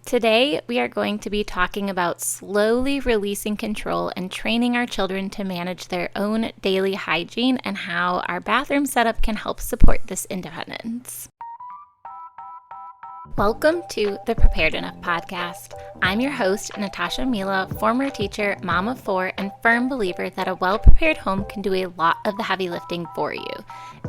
Today, we are going to be talking about slowly releasing control and training our children to manage their own daily hygiene and how our bathroom setup can help support this independence. Welcome to the Prepared Enough podcast. I'm your host, Natasha Mila, former teacher, mom of four, and firm believer that a well-prepared home can do a lot of the heavy lifting for you.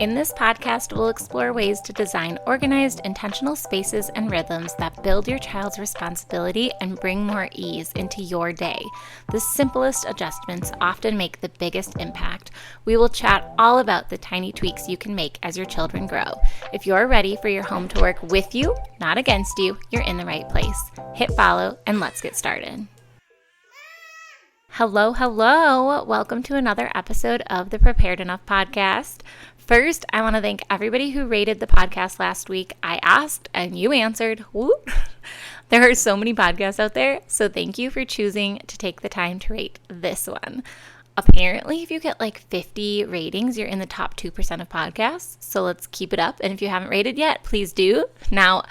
In this podcast, we'll explore ways to design organized, intentional spaces and rhythms that build your child's responsibility and bring more ease into your day. The simplest adjustments often make the biggest impact. We will chat all about the tiny tweaks you can make as your children grow. If you're ready for your home to work with you, not against you, you're in the right place. Hit follow and let's get started. Hello. Welcome to another episode of the Prepared Enough podcast. First, I want to thank everybody who rated the podcast last week. I asked and you answered. Woo! There are so many podcasts out there, so thank you for choosing to take the time to rate this one. Apparently, if you get like 50 ratings, you're in the top 2% of podcasts, so let's keep it up. And if you haven't rated yet, please do. Now,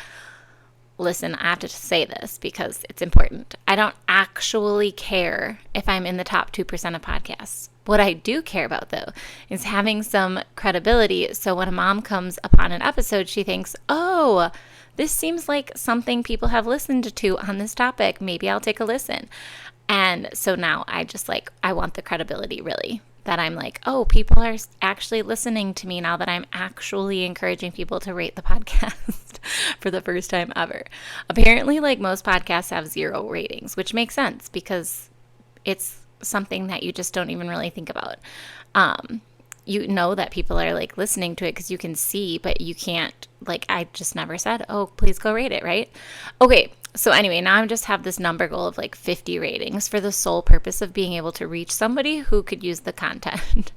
listen, I have to say this because it's important. I don't actually care if I'm in the top 2% of podcasts. What I do care about, though, is having some credibility. So when a mom comes upon an episode, she thinks, oh, this seems like something people have listened to on this topic. Maybe I'll take a listen. And so now I want the credibility, really, that I'm like, oh, people are actually listening to me now that I'm actually encouraging people to rate the podcast for the first time ever. Apparently, like most podcasts have 0 ratings, which makes sense because it's something that you just don't even really think about. You know that people are like listening to it because you can see, but you can't, like, I just never said, oh, please go rate it, right? Okay. So anyway, now I just have this number goal of like 50 ratings for the sole purpose of being able to reach somebody who could use the content.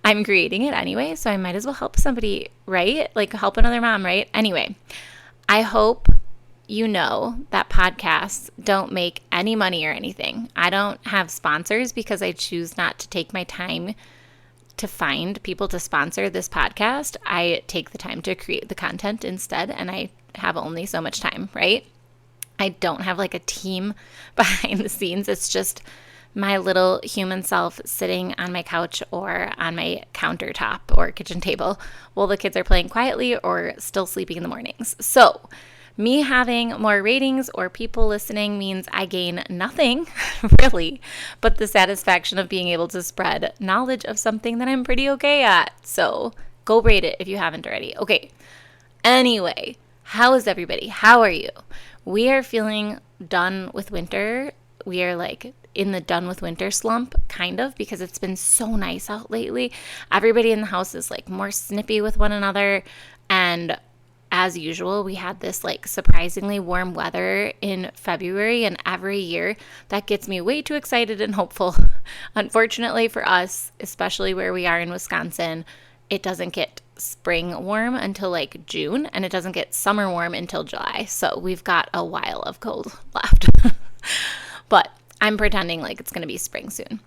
I'm creating it anyway, so I might as well help somebody, right? Like help another mom, right? Anyway, I hope you know that podcasts don't make any money or anything. I don't have sponsors because I choose not to take my time to find people to sponsor this podcast. I take the time to create the content instead, and I have only so much time, right? I don't have like a team behind the scenes. It's just my little human self sitting on my couch or on my countertop or kitchen table while the kids are playing quietly or still sleeping in the mornings. So me having more ratings or people listening means I gain nothing, really, but the satisfaction of being able to spread knowledge of something that I'm pretty okay at. So go rate it if you haven't already. Okay. Anyway, how is everybody? How are you? We are feeling done with winter. We are like in the done with winter slump, kind of, because it's been so nice out lately. Everybody in the house is like more snippy with one another. And as usual, we had this like surprisingly warm weather in February, and every year that gets me way too excited and hopeful. Unfortunately for us, especially where we are in Wisconsin, it doesn't get spring warm until like June, and it doesn't get summer warm until July. So we've got a while of cold left. But I'm pretending like it's going to be spring soon.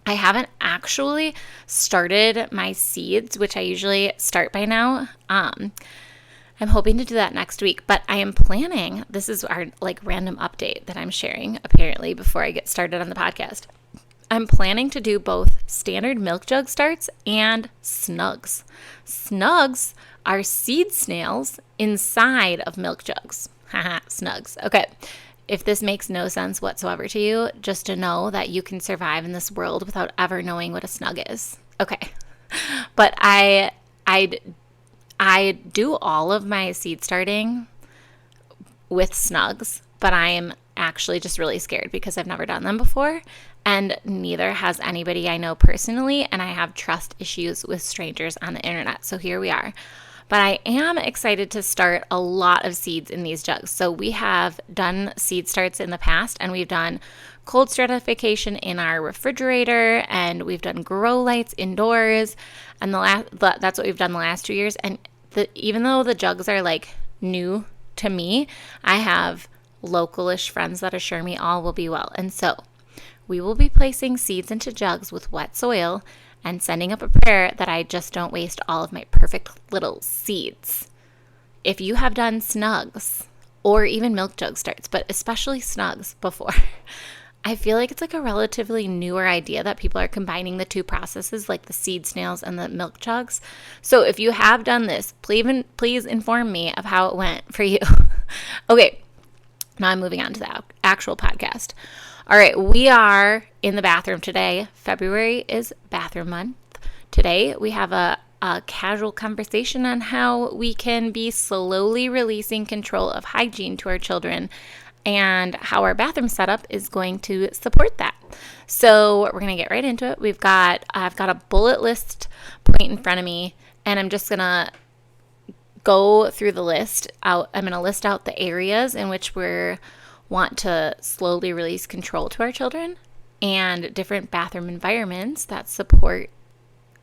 I haven't actually started my seeds, which I usually start by now. I'm hoping to do that next week, but I am planning, this is our like random update that I'm sharing apparently before I get started on the podcast. I'm planning to do both standard milk jug starts and snugs. Snugs are seed snails inside of milk jugs. Haha, snugs. Okay. If this makes no sense whatsoever to you, just to know that you can survive in this world without ever knowing what a snug is. Okay. But I do all of my seed starting with snugs, but I am actually just really scared because I've never done them before, and neither has anybody I know personally, and I have trust issues with strangers on the internet. So here we are. But I am excited to start a lot of seeds in these jugs. So we have done seed starts in the past, and we've done cold stratification in our refrigerator, and we've done grow lights indoors, and that's what we've done the last 2 years. And even though the jugs are like new to me, I have localish friends that assure me all will be well. And so we will be placing seeds into jugs with wet soil and sending up a prayer that I just don't waste all of my perfect little seeds. If you have done snugs or even milk jug starts, but especially snugs before. I feel like it's like a relatively newer idea that people are combining the two processes, like the seed snails and the milk jugs. So if you have done this, please inform me of how it went for you. Okay, now I'm moving on to the actual podcast. All right, we are in the bathroom today. February is bathroom month. Today we have a casual conversation on how we can be slowly releasing control of hygiene to our children and how our bathroom setup is going to support that. So we're going to get right into it. I've got a bullet list point in front of me, and I'm just going to go through the list out. I'm going to list out the areas in which we want to slowly release control to our children and different bathroom environments that support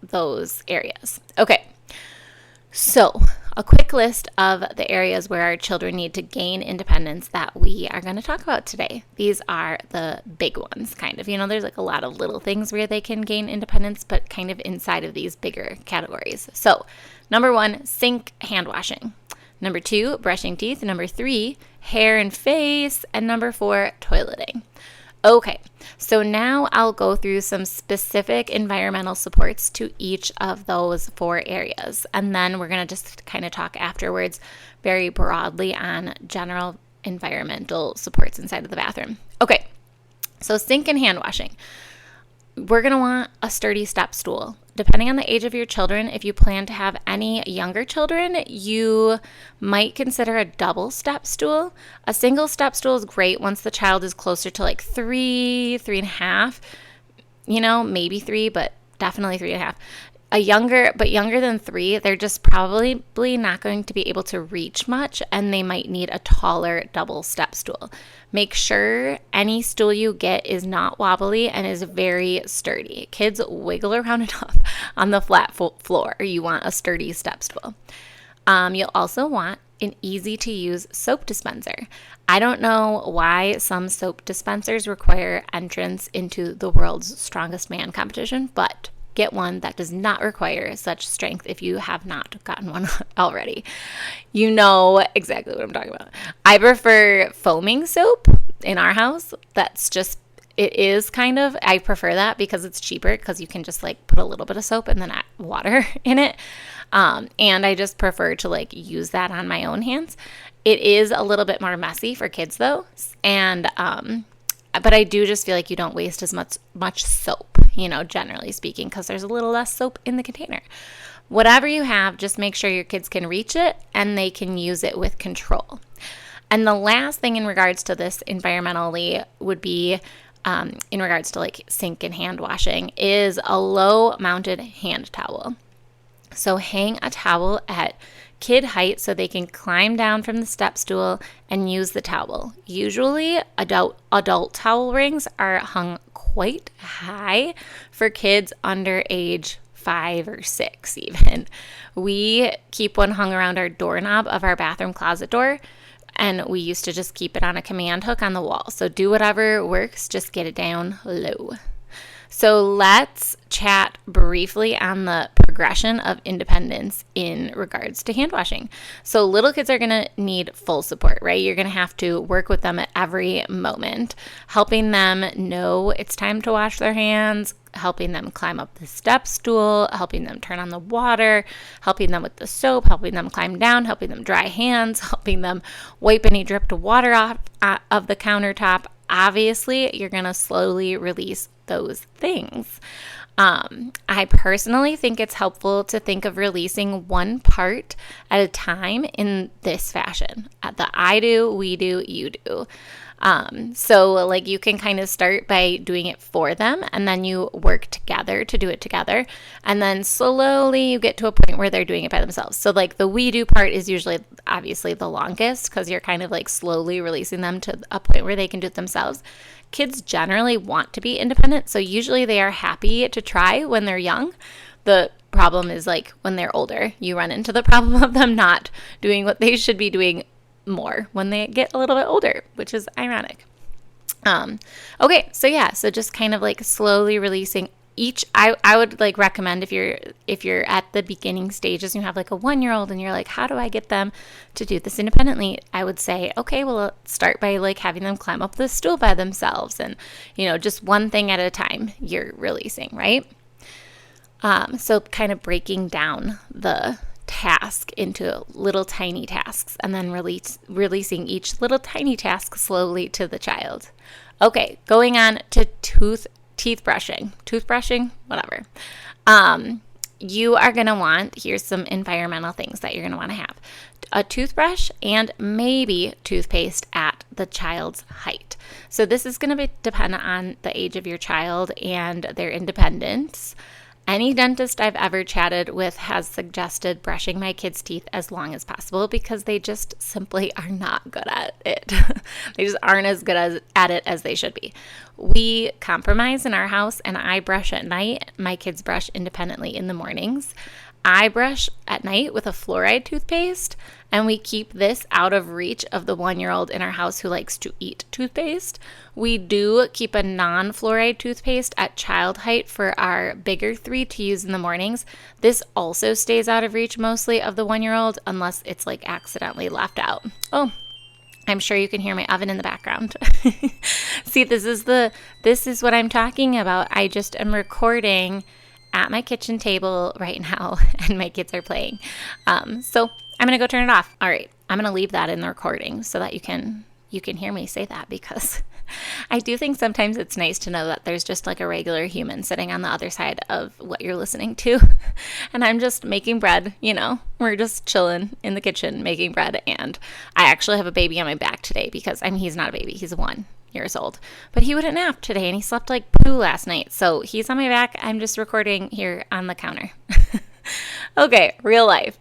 those areas. Okay. So, a quick list of the areas where our children need to gain independence that we are going to talk about today. These are the big ones, kind of. There's like a lot of little things where they can gain independence, but kind of inside of these bigger categories. So, number 1, sink hand washing. Number 2, brushing teeth. Number 3, hair and face. And number 4, toileting. Okay, so now I'll go through some specific environmental supports to each of those 4 areas. And then we're going to just kind of talk afterwards very broadly on general environmental supports inside of the bathroom. Okay, so sink and hand washing. We're going to want a sturdy step stool. Depending on the age of your children, if you plan to have any younger children, you might consider a double step stool. A single step stool is great once the child is closer to like 3.5, maybe 3, but definitely 3.5. Younger than 3, they're just probably not going to be able to reach much, and they might need a taller double step stool. Make sure any stool you get is not wobbly and is very sturdy. Kids wiggle around enough on the flat floor. You want a sturdy step stool. You'll also want an easy-to-use soap dispenser. I don't know why some soap dispensers require entrance into the world's strongest man competition, but get one that does not require such strength if you have not gotten one already. You know exactly what I'm talking about. I prefer foaming soap in our house. I prefer that because it's cheaper, because you can just like put a little bit of soap and then add water in it. And I just prefer to use that on my own hands. It is a little bit more messy for kids though. And, but I do just feel like you don't waste as much soap, generally speaking, because there's a little less soap in the container. Whatever you have, just make sure your kids can reach it and they can use it with control. And the last thing in regards to this environmentally would be, in regards to sink and hand washing, is a low mounted hand towel. So hang a towel at kid height so they can climb down from the step stool and use the towel. Usually adult towel rings are hung quite high for kids under age 5 or 6 even. We keep one hung around our doorknob of our bathroom closet door, and we used to just keep it on a command hook on the wall. So do whatever works, just get it down low. So let's chat briefly on the progression of independence in regards to hand washing. So little kids are going to need full support, right? You're going to have to work with them at every moment, helping them know it's time to wash their hands, helping them climb up the step stool, helping them turn on the water, helping them with the soap, helping them climb down, helping them dry hands, helping them wipe any dripped water off of the countertop. Obviously, you're going to slowly release those things. I personally think it's helpful to think of releasing one part at a time in this fashion. The I do, we do, you do. So you can kind of start by doing it for them, and then you work together to do it together. And then slowly you get to a point where they're doing it by themselves. So the we do part is usually obviously the longest, because you're kind of slowly releasing them to a point where they can do it themselves. Kids generally want to be independent, so usually they are happy to try when they're young. The problem is when they're older, you run into the problem of them not doing what they should be doing more when they get a little bit older, which is ironic. Okay, so just kind of slowly releasing I would like recommend if you're at the beginning stages and you have like a 1-year-old and you're like, how do I get them to do this independently? I would say, okay, well, start by like having them climb up the stool by themselves, and just one thing at a time you're releasing, right? So kind of breaking down the task into little tiny tasks and then releasing each little tiny task slowly to the child. Okay, going on to toothbrushing, whatever. You are going to want, here's some environmental things that you're going to want to have: a toothbrush and maybe toothpaste at the child's height. So this is going to depend on the age of your child and their independence. Any dentist I've ever chatted with has suggested brushing my kids' teeth as long as possible because they just simply are not good at it. They just aren't as good at it as they should be. We compromise in our house, and I brush at night. My kids brush independently in the mornings. I brush at night with a fluoride toothpaste, and we keep this out of reach of the 1-year-old in our house who likes to eat toothpaste. We do keep a non-fluoride toothpaste at child height for our bigger 3 to use in the mornings. This also stays out of reach mostly of the 1-year-old unless it's like accidentally left out. Oh, I'm sure you can hear my oven in the background. See, this is what I'm talking about. I just am recording at my kitchen table right now, and my kids are playing. So I'm going to go turn it off. All right. I'm going to leave that in the recording so that you can hear me say that, because I do think sometimes it's nice to know that there's just like a regular human sitting on the other side of what you're listening to. And I'm just making bread, we're just chilling in the kitchen making bread. And I actually have a baby on my back today because, he's not a baby. He's 1 years old, but he wouldn't nap today and he slept like poo last night. So he's on my back. I'm just recording here on the counter. Okay, real life.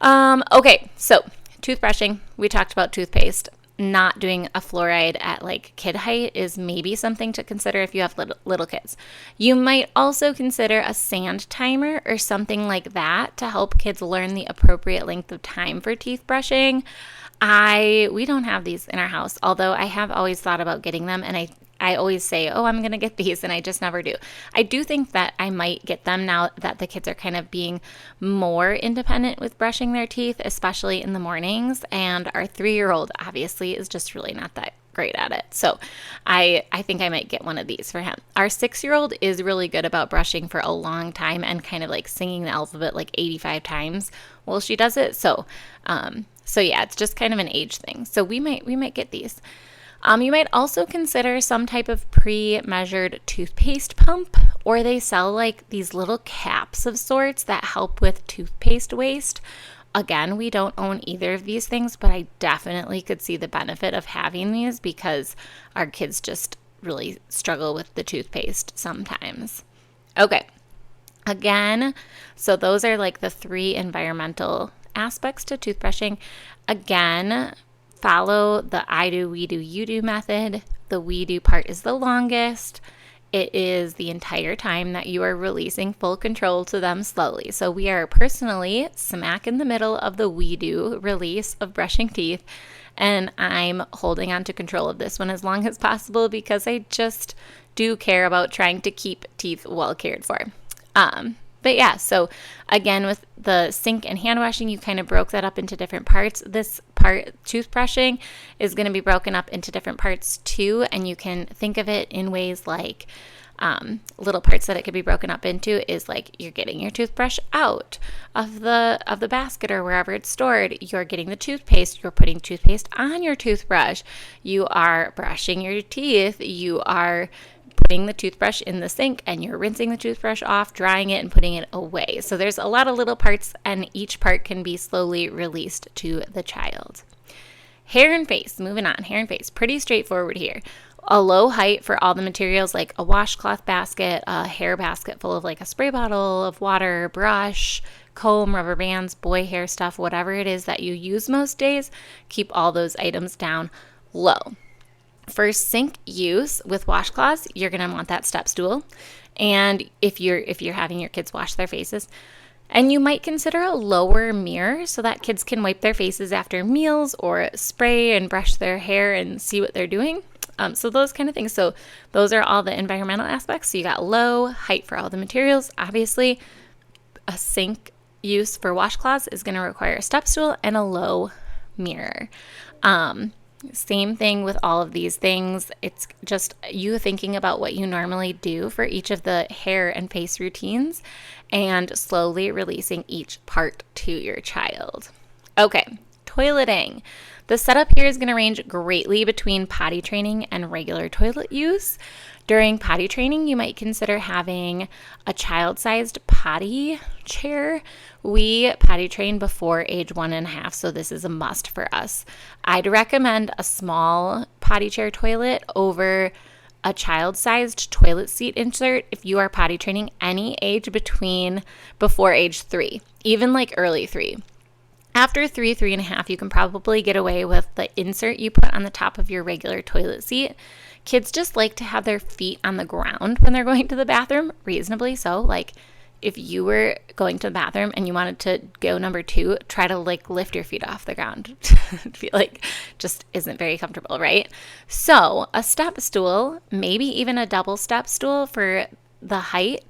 Okay, so toothbrushing, we talked about toothpaste. Not doing a fluoride at like kid height is maybe something to consider if you have little kids. You might also consider a sand timer or something like that to help kids learn the appropriate length of time for teeth brushing. We don't have these in our house, although I have always thought about getting them, and I always say, oh, I'm going to get these, and I just never do. I do think that I might get them now that the kids are kind of being more independent with brushing their teeth, especially in the mornings, and our 3-year-old obviously is just really not that great at it. So I think I might get one of these for him. Our 6-year-old is really good about brushing for a long time and kind of like singing the alphabet like 85 times while she does it. So yeah, it's just kind of an age thing. So we might get these. You might also consider some type of pre-measured toothpaste pump, or they sell like these little caps of sorts that help with toothpaste waste. Again, we don't own either of these things, but I definitely could see the benefit of having these because our kids just really struggle with the toothpaste sometimes. Okay. Again, so those are like the 3 environmental aspects to toothbrushing. Again, follow the I do, we do, you do method. The we do part is the longest. It is the entire time that you are releasing full control to them slowly. So we are personally smack in the middle of the we do release of brushing teeth, and I'm holding on to control of this one as long as possible because I just do care about trying to keep teeth well cared for. But yeah, so again, with the sink and hand washing, you kind of broke that up into different parts. This part, toothbrushing, is going to be broken up into different parts too, and you can think of it in ways like little parts that it could be broken up into is like you're getting your toothbrush out of the basket or wherever it's stored. You're getting the toothpaste. You're putting toothpaste on your toothbrush. You are brushing your teeth. You are putting the toothbrush in the sink, and you're rinsing the toothbrush off, drying it, and putting it away. So there's a lot of little parts, and each part can be slowly released to the child. Hair and face, moving on. Hair and face, pretty straightforward here. A low height for all the materials, like a washcloth basket, a hair basket full of like a spray bottle of water, brush, comb, rubber bands, boy hair stuff, whatever it is that you use most days, keep all those items down low. For sink use with washcloths, you're going to want that step stool. And if you're having your kids wash their faces, and you might consider a lower mirror so that kids can wipe their faces after meals or spray and brush their hair and see what they're doing. So those kind of things. So those are all the environmental aspects. So you got low, height for all the materials. Obviously, a sink use for washcloths is going to require a step stool and a low mirror. Same thing with all of these things. It's just you thinking about what you normally do for each of the hair and face routines and slowly releasing each part to your child. Okay, toileting. The setup here is going to range greatly between potty training and regular toilet use. During potty training, you might consider having a child-sized potty chair. We potty train before age 1.5, so this is a must for us. I'd recommend a small potty chair toilet over a child-sized toilet seat insert if you are potty training any age before age 3, even like early 3. After 3.5, you can probably get away with the insert you put on the top of your regular toilet seat. Kids just like to have their feet on the ground when they're going to the bathroom, reasonably so. Like if you were going to the bathroom and you wanted to go number 2, try to like lift your feet off the ground. I feel like just isn't very comfortable, right? So a step stool, maybe even a double step stool for the height,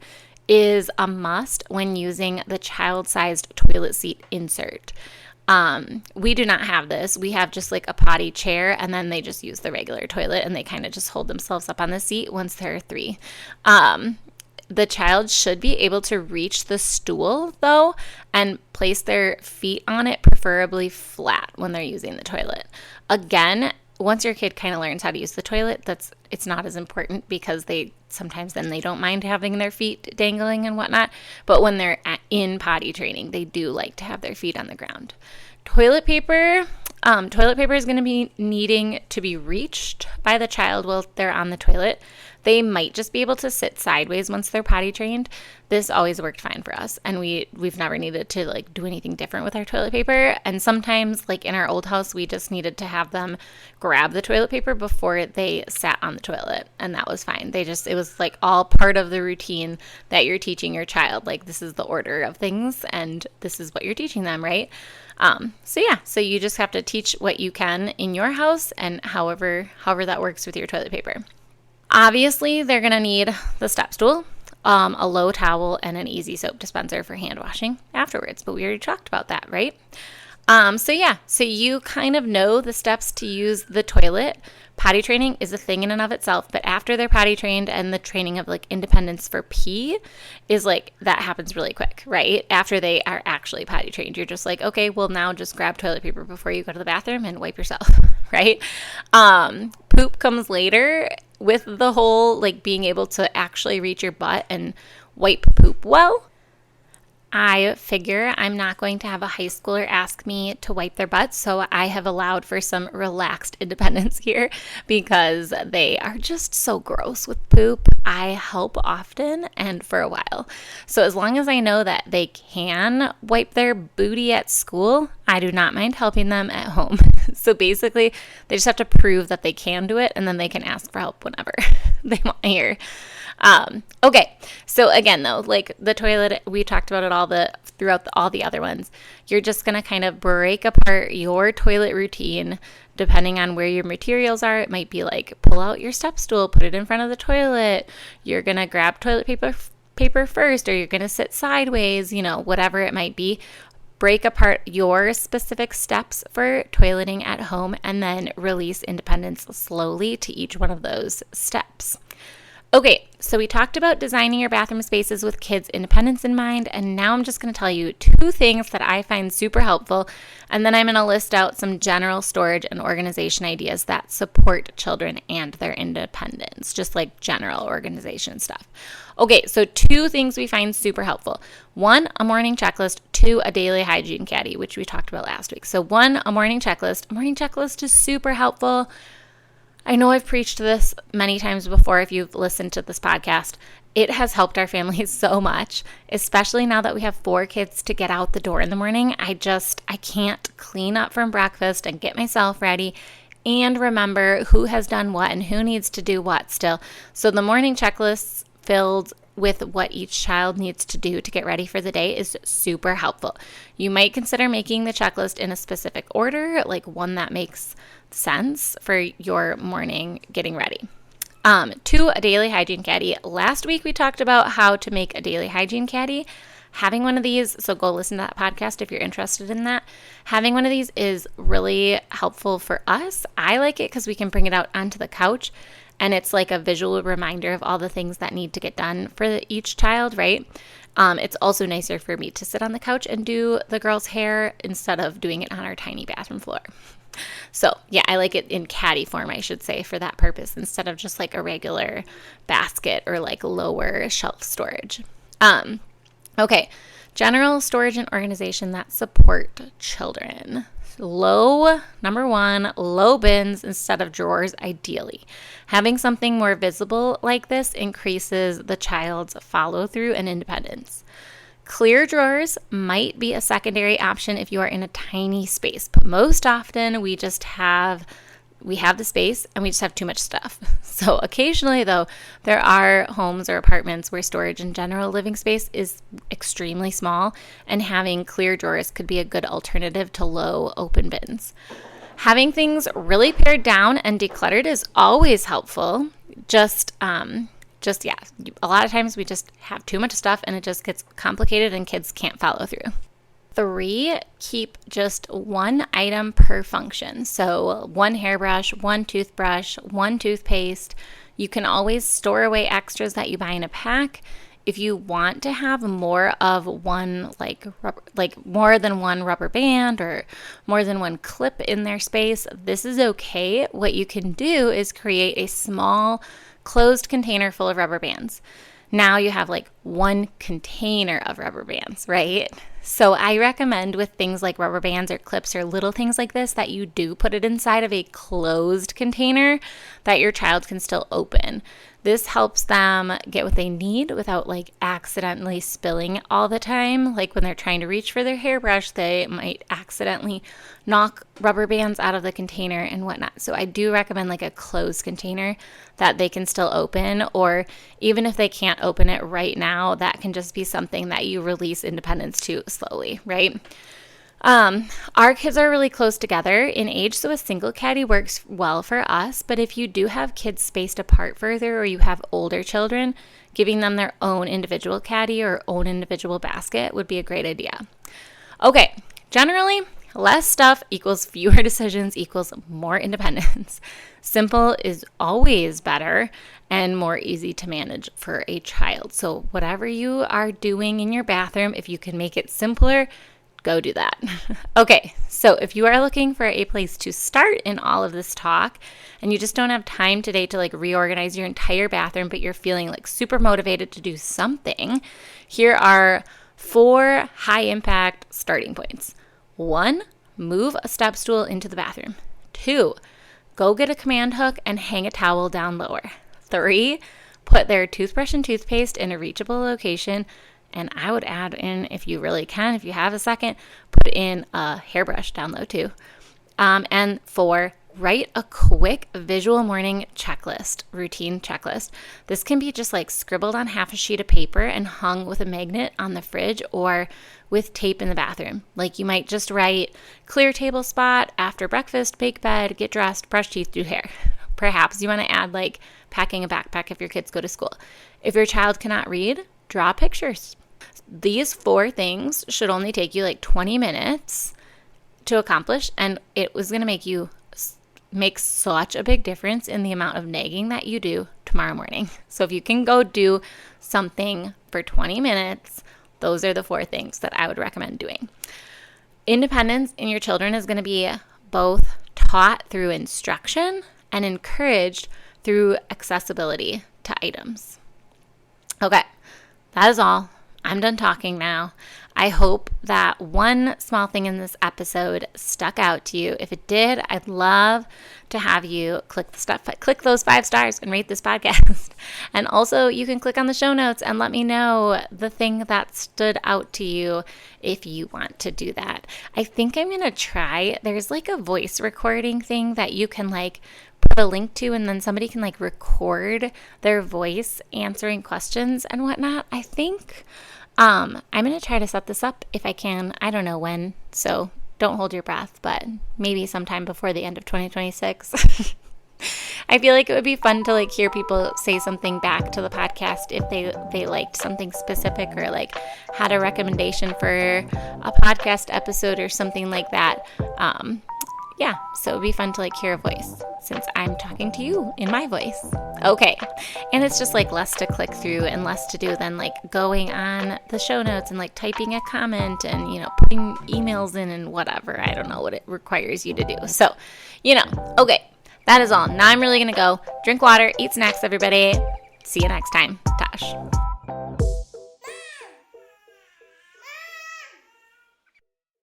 is a must when using the child-sized toilet seat insert. We do not have this. We have just like a potty chair, and then they just use the regular toilet, and they kind of just hold themselves up on the seat once they're 3. The child should be able to reach the stool, though, and place their feet on it, preferably flat when they're using the toilet. Again, once your kid kind of learns how to use the toilet, it's not as important because sometimes they don't mind having their feet dangling and whatnot. But when they're in potty training, they do like to have their feet on the ground. Toilet paper is going to be needing to be reached by the child while they're on the toilet. They might just be able to sit sideways once they're potty trained. This always worked fine for us, and we've never needed to like do anything different with our toilet paper. And sometimes, like in our old house, we just needed to have them grab the toilet paper before they sat on the toilet, and that was fine. It was like all part of the routine that you're teaching your child. Like this is the order of things, and this is what you're teaching them, right? So you just have to teach what you can in your house, and however that works with your toilet paper. Obviously, they're going to need the step stool, a low towel, and an easy soap dispenser for hand washing afterwards. But we already talked about that, right? So you kind of know the steps to use the toilet. Potty training is a thing in and of itself, but after they're potty trained and the training of like independence for pee is like, that happens really quick, right? After they are actually potty trained, you're just like, okay, well now just grab toilet paper before you go to the bathroom and wipe yourself, right? Poop comes later with the whole like being able to actually reach your butt and wipe poop well. I figure I'm not going to have a high schooler ask me to wipe their butts, so I have allowed for some relaxed independence here because they are just so gross with poop. I help often and for a while. So as long as I know that they can wipe their booty at school, I do not mind helping them at home. So basically, they just have to prove that they can do it, and then they can ask for help whenever they want to hear. Okay, so again though, like the toilet, we talked about it throughout all the other ones. You're just going to kind of break apart your toilet routine depending on where your materials are. It might be like pull out your step stool, put it in front of the toilet. You're going to grab toilet paper first, or you're going to sit sideways, whatever it might be. Break apart your specific steps for toileting at home and then release independence slowly to each one of those steps. Okay, so we talked about designing your bathroom spaces with kids' independence in mind, and now I'm just going to tell you 2 things that I find super helpful, and then I'm going to list out some general storage and organization ideas that support children and their independence, just like general organization stuff. Okay, so 2 things we find super helpful. 1, a morning checklist. 2, a daily hygiene caddy, which we talked about last week. So 1, a morning checklist. A morning checklist is super helpful. I know I've preached this many times before if you've listened to this podcast. It has helped our families so much, especially now that we have 4 kids to get out the door in the morning. I can't clean up from breakfast and get myself ready and remember who has done what and who needs to do what still. So the morning checklists filled with what each child needs to do to get ready for the day is super helpful. You might consider making the checklist in a specific order, like one that makes sense for your morning getting ready. To a daily hygiene caddy. Last week we talked about how to make a daily hygiene caddy. Having one of these, so go listen to that podcast if you're interested in that. Having one of these is really helpful for us. I like it because we can bring it out onto the couch, and it's like a visual reminder of all the things that need to get done for each child, right? It's also nicer for me to sit on the couch and do the girl's hair instead of doing it on our tiny bathroom floor. So yeah, I like it in caddy form, I should say, for that purpose, instead of just like a regular basket or like lower shelf storage. Okay, general storage and organization that support children. Number one, low bins instead of drawers, ideally. Having something more visible like this increases the child's follow-through and independence. Clear drawers might be a secondary option if you are in a tiny space, but most often we have the space and we just have too much stuff. So occasionally, though, there are homes or apartments where storage and general living space is extremely small, and having clear drawers could be a good alternative to low open bins. Having things really pared down and decluttered is always helpful. A lot of times we just have too much stuff and it just gets complicated and kids can't follow through. 3, keep just one item per function. So 1 hairbrush, 1 toothbrush, 1 toothpaste. You can always store away extras that you buy in a pack. If you want to have more of one, more than one rubber band or more than one clip in their space, this is okay. What you can do is create a small closed container full of rubber bands. Now you have like one container of rubber bands, right? So I recommend with things like rubber bands or clips or little things like this that you do put it inside of a closed container that your child can still open. This helps them get what they need without like accidentally spilling all the time. Like when they're trying to reach for their hairbrush, they might accidentally knock rubber bands out of the container and whatnot. So I do recommend like a closed container that they can still open, or even if they can't open it right now, that can just be something that you release independence to slowly, right? Our kids are really close together in age, so a single caddy works well for us. But if you do have kids spaced apart further, or you have older children, giving them their own individual caddy or own individual basket would be a great idea. Okay, generally, less stuff equals fewer decisions equals more independence. Simple is always better and more easy to manage for a child. So whatever you are doing in your bathroom, if you can make it simpler, go do that. Okay, so if you are looking for a place to start in all of this talk and you just don't have time today to like reorganize your entire bathroom, but you're feeling like super motivated to do something, here are 4 high impact starting points. 1, move a step stool into the bathroom. 2, go get a command hook and hang a towel down lower. 3, put their toothbrush and toothpaste in a reachable location. And I would add in, if you really can, if you have a second, put in a hairbrush down low too. And 4, write a quick visual morning routine checklist. This can be just like scribbled on half a sheet of paper and hung with a magnet on the fridge or with tape in the bathroom. Like you might just write, clear table spot, after breakfast, make bed, get dressed, brush teeth, do hair. Perhaps you want to add like packing a backpack if your kids go to school. If your child cannot read, draw pictures. These 4 things should only take you like 20 minutes to accomplish, and it was going to make such a big difference in the amount of nagging that you do tomorrow morning. So if you can go do something for 20 minutes, those are the 4 things that I would recommend doing. Independence in your children is going to be both taught through instruction and encouraged through accessibility to items. Okay, that is all. I'm done talking now. I hope that one small thing in this episode stuck out to you. If it did, I'd love to have you click those 5 stars and rate this podcast. And also you can click on the show notes and let me know the thing that stood out to you if you want to do that. I think I'm going to try, there's like a voice recording thing that you can like put a link to, and then somebody can like record their voice answering questions and whatnot. I think I'm going to try to set this up if I can. I don't know when, so don't hold your breath, but maybe sometime before the end of 2026. I feel like it would be fun to like hear people say something back to the podcast if they liked something specific or like had a recommendation for a podcast episode or something like that. Yeah, so it'd be fun to like hear a voice since I'm talking to you in my voice. Okay, and it's just like less to click through and less to do than like going on the show notes and like typing a comment and, you know, putting emails in and whatever. I don't know what it requires you to do. So, you know, okay, that is all. Now I'm really going to go drink water, eat snacks, everybody. See you next time. Tash.